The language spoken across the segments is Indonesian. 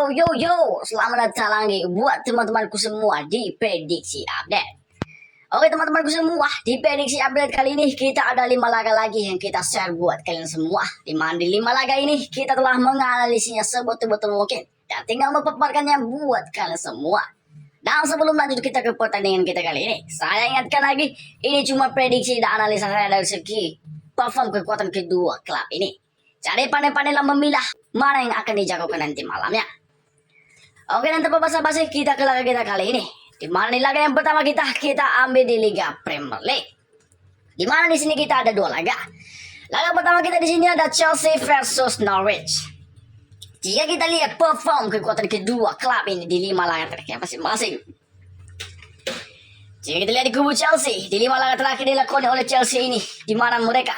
Yo, selamat datang lagi buat teman-temanku semua di Prediksi Update. Oke teman-temanku semua, di Prediksi Update kali ini kita ada 5 laga lagi yang kita share buat kalian semua. Di mana di 5 laga ini kita telah menganalisinya sebetul-betul mungkin dan tinggal memaparkannya buat kalian semua. Dan sebelum lanjut kita ke pertandingan kita kali ini, saya ingatkan lagi, ini cuma prediksi dan analisa saya dari segi perform kekuatan kedua klub ini. Jadi pandai-pandailah memilah mana yang akan dijagokan nanti malamnya. Oke, dan tanpa basa-basi kita ke laga kita kali ini. Di mana di laga yang pertama kita ambil di Liga Premier League. Di mana di sini kita ada 2 laga. Laga pertama kita di sini ada Chelsea versus Norwich. Jika kita lihat perform kekuatan kedua klub ini di 5 laga terakhir masing-masing. Jika kita lihat di kubu Chelsea, di 5 laga terakhir dilakoni oleh Chelsea ini, di mana mereka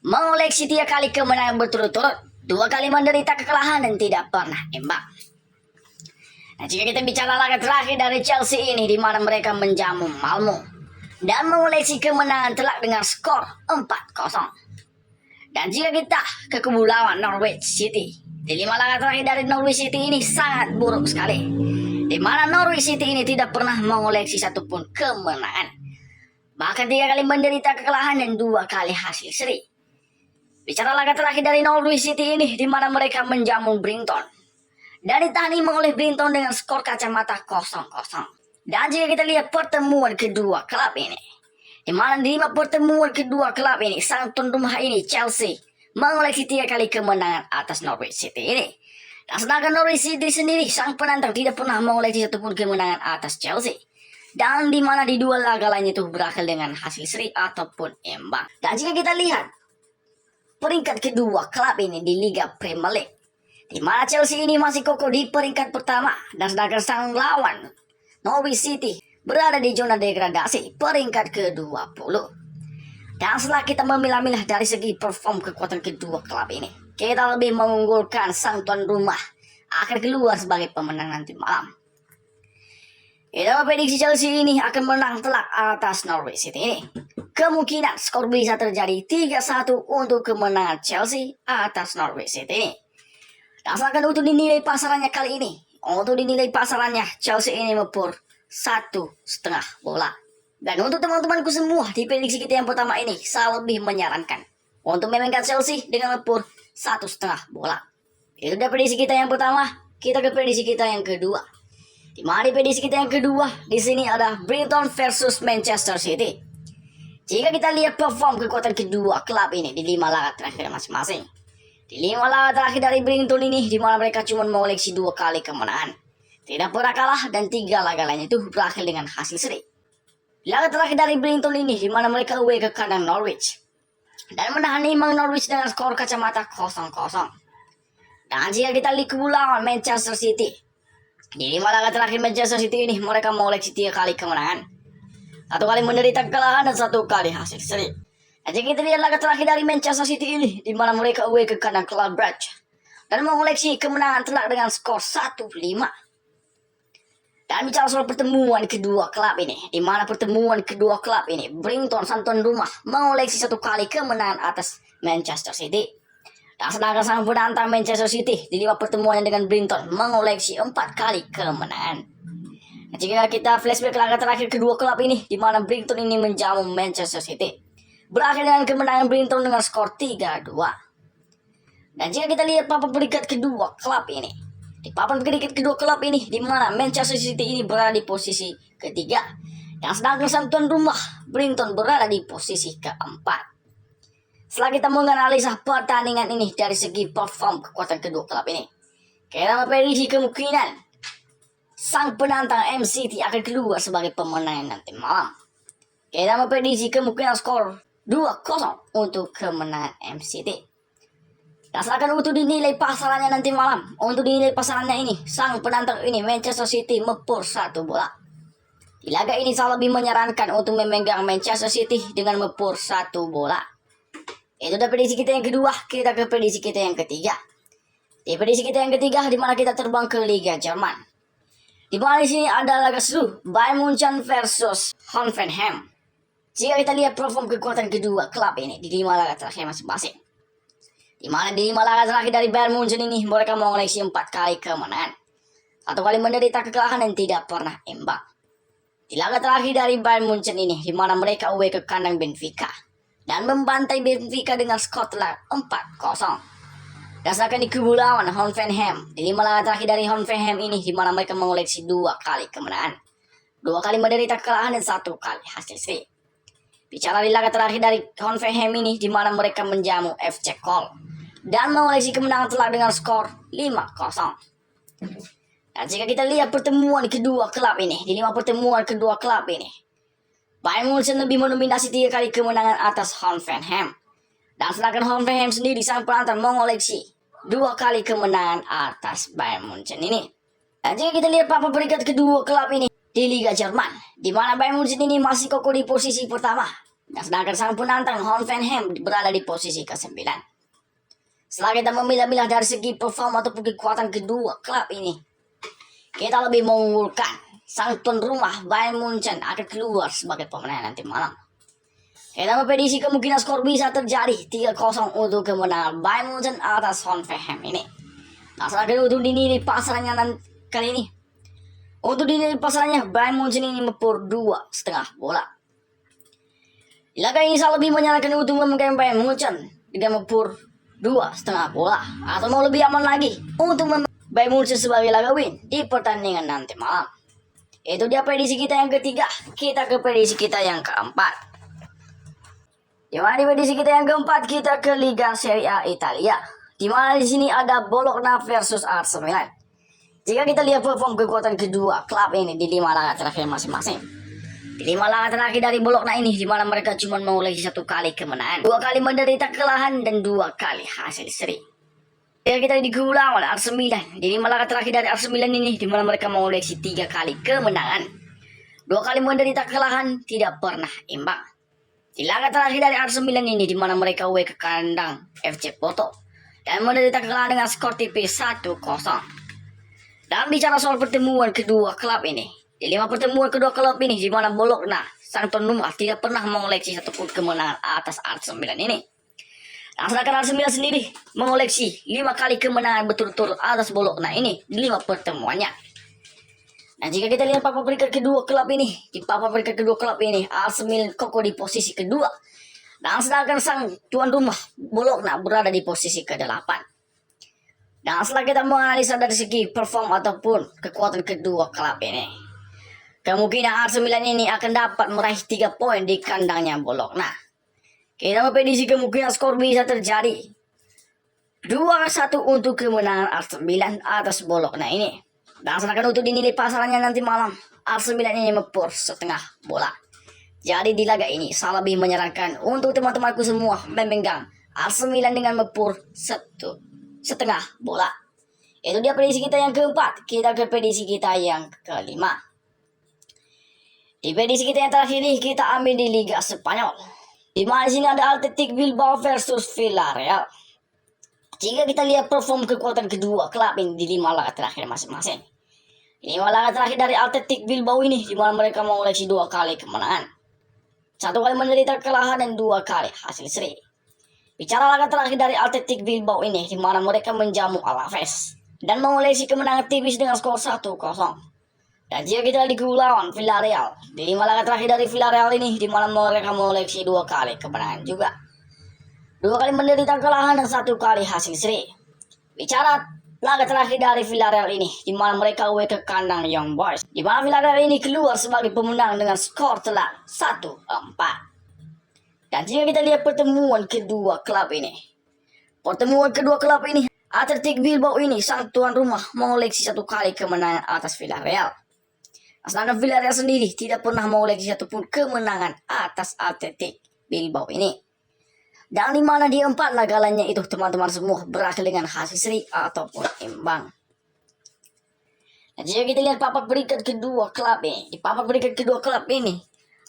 mengoleksi 3 kali kemenangan berturut-turut, 2 kali menderita kekalahan dan tidak pernah imbang. Nah, jika kita bicara laga terakhir dari Chelsea ini, di mana mereka menjamu Malmo dan mengoleksi kemenangan telak dengan skor 4-0. Dan jika kita ke kubu lawan Norwich City, di 5 laga terakhir dari Norwich City ini sangat buruk sekali, di mana Norwich City ini tidak pernah mengoleksi satupun kemenangan, bahkan 3 kali menderita kekalahan dan 2 kali hasil seri. Bicara laga terakhir dari Norwich City ini, di mana mereka menjamu Brighton dan ditahan imbang oleh Brighton dengan skor kacamata 0-0. Dan jika kita lihat pertemuan kedua klub ini, di mana di 5 pertemuan kedua klub ini, sang tuan rumah ini Chelsea mengoleksi 3 kali kemenangan atas Norwich City ini. Dan sedangkan Norwich City sendiri, sang penantang, tidak pernah mengoleksi satupun kemenangan atas Chelsea. Dan di mana di 2 laga lain itu berakhir dengan hasil seri ataupun imbang. Dan jika kita lihat peringkat kedua klub ini di Liga Premier League, di mana Chelsea ini masih kokoh di peringkat pertama, dan sedangkan sang lawan Norwich City berada di zona degradasi peringkat ke-20. Dan setelah kita memilah-milah dari segi perform kekuatan kedua klub ini, kita lebih mengunggulkan sang tuan rumah akan keluar sebagai pemenang nanti malam. Kita memprediksi Chelsea ini akan menang telak atas Norwich City ini. Kemungkinan skor bisa terjadi 3-1 untuk kemenangan Chelsea atas Norwich City ini. Dan sedangkan untuk dinilai pasarannya kali ini, Chelsea ini mepur 1,5 bola. Dan untuk teman-temanku semua, di prediksi kita yang pertama ini, saya lebih menyarankan untuk memainkan Chelsea dengan mepur 1,5 bola. Itu udah prediksi kita yang pertama. Kita ke prediksi kita yang kedua. Di mana di prediksi kita yang kedua, di sini ada Brighton versus Manchester City. Jika kita lihat perform kekuatan kedua klub ini di 5 laga terakhir masing-masing. Di 5 laga terakhir dari Brighton ini, di mana mereka cuma mengoleksi 2 kali kemenangan, tidak pernah kalah, dan 3 laga lainnya itu berakhir dengan hasil seri. Laga terakhir dari Brighton ini, di mana mereka away ke kandang Norwich dan menahan imbang Norwich dengan skor kacamata 0-0. Dan jika kita lihat kubu lawan Manchester City, di 5 laga terakhir Manchester City ini mereka mengoleksi 3 kali kemenangan, 1 kali menderita kekalahan dan 1 kali hasil seri. Dan jika kita lihat laga terakhir dari Manchester City ini, di mana mereka away ke kandang Club Brugge dan mengoleksi kemenangan telak dengan skor 1-5. Dan bicara soal pertemuan kedua klub ini, di mana pertemuan kedua klub ini, Brighton sang tuan rumah mengoleksi 1 kali kemenangan atas Manchester City. Dan sedangkan sang penantang Manchester City di 5 pertemuannya dengan Brighton mengoleksi 4 kali kemenangan. Nah, jika kita flashback laga terakhir kedua klub ini, di mana Brighton ini menjamu Manchester City, berakhir dengan kemenangan Brighton dengan skor 3-2. Dan jika kita lihat papan peringkat kedua klub ini, di papan peringkat kedua klub ini, di mana Manchester City ini berada di posisi ketiga, dan sedangkan sang tuan rumah Brighton berada di posisi keempat. Setelah kita menganalisa pertandingan ini dari segi perform kekuatan kedua klub ini, kita memprediksi kemungkinan sang penantang MCT akan keluar sebagai pemenang nanti malam. Kita memprediksi kemungkinan skor 2-0 untuk kemenangan MCT. Dan silakan untuk dinilai pasarannya nanti malam. Untuk dinilai pasarannya ini, sang penantang ini Manchester City mepur 1 bola. Di laga ini saya lebih menyarankan untuk memegang Manchester City dengan mepur 1 bola. Itu udah prediksi kita yang kedua. Kita ke prediksi kita yang ketiga. Di prediksi kita yang ketiga, di mana kita terbang ke Liga Jerman. Di mana di sini ada laga seru Bayern Munchen versus Hoffenheim. Jika kita lihat perform kekuatan kedua klub ini di 5 laga terakhir masing-masing, di mana di 5 laga terakhir dari Bayern Munchen ini mereka mengoleksi 4 kali kemenangan, Satu kali menderita kekalahan dan tidak pernah imbang. Di laga terakhir dari Bayern Munchen ini, di mana mereka away ke kandang Benfica dan membantai Benfica dengan skor telak 4-0. Dan sedangkan di kubu lawan Hoffenheim, di 5 laga terakhir dari Hoffenheim ini, di mana mereka mengoleksi 2 kali kemenangan, 2 kali menderita kekalahan dan 1 kali hasil seri. Bicara di laga terakhir dari Hoffenheim ini, di mana mereka menjamu FC Köln dan mengoleksi kemenangan telak dengan skor 5-0. Dan jika kita lihat pertemuan kedua klub ini, di 5 pertemuan kedua klub ini, Bayern Munchen lebih mendominasi 3 kali kemenangan atas Hoffenheim. Dan sedangkan Hoffenheim sendiri sang penantang mengoleksi 2 kali kemenangan atas Bayern Munchen ini. Dan jika kita lihat papan peringkat kedua klub ini di Liga Jerman, di mana Bayern Munchen ini masih kokoh di posisi pertama, dan sedangkan sang penantang Hoffenheim berada di posisi ke-9. Setelah kita memilah-milah dari segi performa ataupun kekuatan kedua klub ini, kita lebih mengunggulkan sang tuan rumah Bayern Munchen akan keluar sebagai pemenang nanti malam. Kita memprediksi kemungkinan skor bisa terjadi 3-0 untuk kemenangan Bayern Munchen atas Hoffenheim ini. Nah, sedangkan untuk dinilai pasarannya kali ini, untuk dinilai pasarannya Bayern Munchen ini mempur 2,5 bola. Di laga ini saya lebih menyarankan untuk memegang Bayern Munchen dengan mempur 2,5 bola, atau mau lebih aman lagi untuk Bayern Munchen sebagai laga win di pertandingan nanti malam. Itu dia prediksi kita yang ketiga. Kita ke prediksi kita yang keempat. Di mana di prediksi kita yang keempat, kita ke Liga Serie A Italia. Di mana di sini ada Bologna versus AC Milan. Jika kita lihat perform kekuatan kedua klub ini di 5 laga terakhir masing-masing. Di 5 laga terakhir dari Bologna ini, di mana mereka cuma mengoleksi 1 kali kemenangan, 2 kali menderita kekalahan dan 2 kali hasil seri. Jika kita di kubu lawan AC Milan, di 5 laga terakhir dari AC Milan ini, di mana mereka mengoleksi 3 kali kemenangan, 2 kali menderita kekalahan, tidak pernah imbang. Di laga terakhir dari AC Milan ini, di mana mereka away ke kandang FC Porto dan menderita kekalahan dengan skor tipis 1-0. Dan bicara soal pertemuan kedua klub ini, di 5 pertemuan kedua klub ini, di mana Bologna sang tuan rumah tidak pernah mengoleksi 1 pun kemenangan atas AC Milan ini. Dan sedangkan AC Milan sendiri mengoleksi 5 kali kemenangan berturut-turut atas Bologna ini di 5 pertemuannya. Dan jika kita lihat papan peringkat kedua klub ini, di papan peringkat kedua klub ini, AC Milan kokoh di posisi kedua. Dan sedangkan sang tuan rumah Bologna berada di posisi ke-8. Dan setelah kita menganalisa dari segi perform ataupun kekuatan kedua klub ini, kemungkinan AC Milan ini akan dapat meraih 3 poin di kandangnya Bologna. Kita memprediksi kemungkinan skor bisa terjadi 2-1 untuk kemenangan AC Milan atas Bologna ini. Dan sedangkan untuk dinilai pasarannya nanti malam, AC Milan ini mempur 1,5 bola. Jadi di laga ini saya lebih menyarankan untuk teman-temanku semua memegang AC Milan dengan mempur 1,5 bola. Itu dia prediksi kita yang keempat. Kita ke prediksi kita yang kelima. Di prediksi kita yang terakhir ini, kita ambil di Liga Spanyol. Di mana di sini ada Athletic Bilbao versus Villarreal. Jika kita lihat perform kekuatan kedua klub ini di 5 laga terakhir masing-masing. 5 laga terakhir dari Athletic Bilbao ini, di mana mereka mengoleksi 2 kali kemenangan, 1 kali menderita kekalahan dan 2 kali hasil seri. Bicara laga terakhir dari Athletic Bilbao ini, di mana mereka menjamu Alaves dan mengoleksi kemenangan tipis dengan skor 1-0. Dan jika kita di kubu lawan Villarreal, di 5 laga terakhir dari Villarreal ini, di mana mereka mengoleksi 2 kali kemenangan juga, 2 kali menderita kekalahan dan 1 kali hasil seri. Bicara laga terakhir dari Villarreal ini, di mana mereka away ke kandang Young Boys, di mana Villarreal ini keluar sebagai pemenang dengan skor telak 1-4. Dan jika kita lihat pertemuan kedua klub ini, Athletic Bilbao ini sang tuan rumah mengoleksi 1 kali kemenangan atas Villarreal. Sedangkan Villarreal sendiri tidak pernah mengoleksi 1 pun kemenangan atas Athletic Bilbao ini. Dan di mana di 4 laga lainnya itu teman-teman semua berakhir dengan hasil seri ataupun imbang. Dan jika kita lihat papan peringkat kedua klub ini, di papan peringkat kedua klub ini,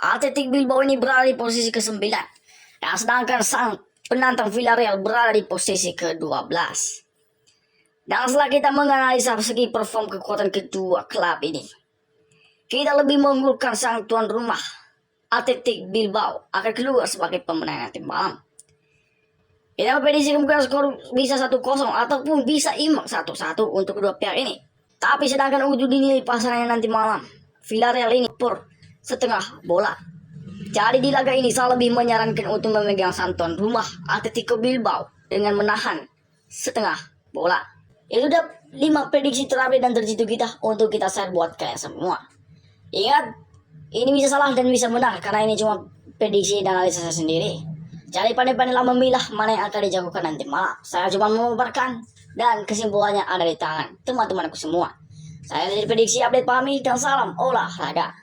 Athletic Bilbao ini berada di posisi ke-9. Dan sedangkan sang penantang Villarreal berada di posisi ke-12. Dan setelah kita menganalisa segi perform kekuatan kedua klub ini, kita lebih mengunggulkan sang tuan rumah Athletic Bilbao akan keluar sebagai pemenang nanti malam. Kita memprediksi kemungkinan skor bisa 1-0 ataupun bisa imbang 1-1 untuk kedua pihak ini. Tapi sedangkan uji dinilai pasangannya nanti malam, Villarreal ini per setengah bola. Jadi di laga ini saya lebih menyarankan untuk memegang santuan rumah Atletico Bilbao dengan menahan setengah bola. Itu udah 5 prediksi terupdate dan terjitu kita untuk kita share buat kalian semua. Ingat, ini bisa salah dan bisa benar karena ini cuma prediksi dan analisa saya sendiri. Jadi pandai-pandailah memilah mana yang akan dijagokan nanti malam. Saya cuma mengabarkan dan kesimpulannya ada di tangan teman-temanku semua. Saya dari prediksi update pamit dan salam olahraga.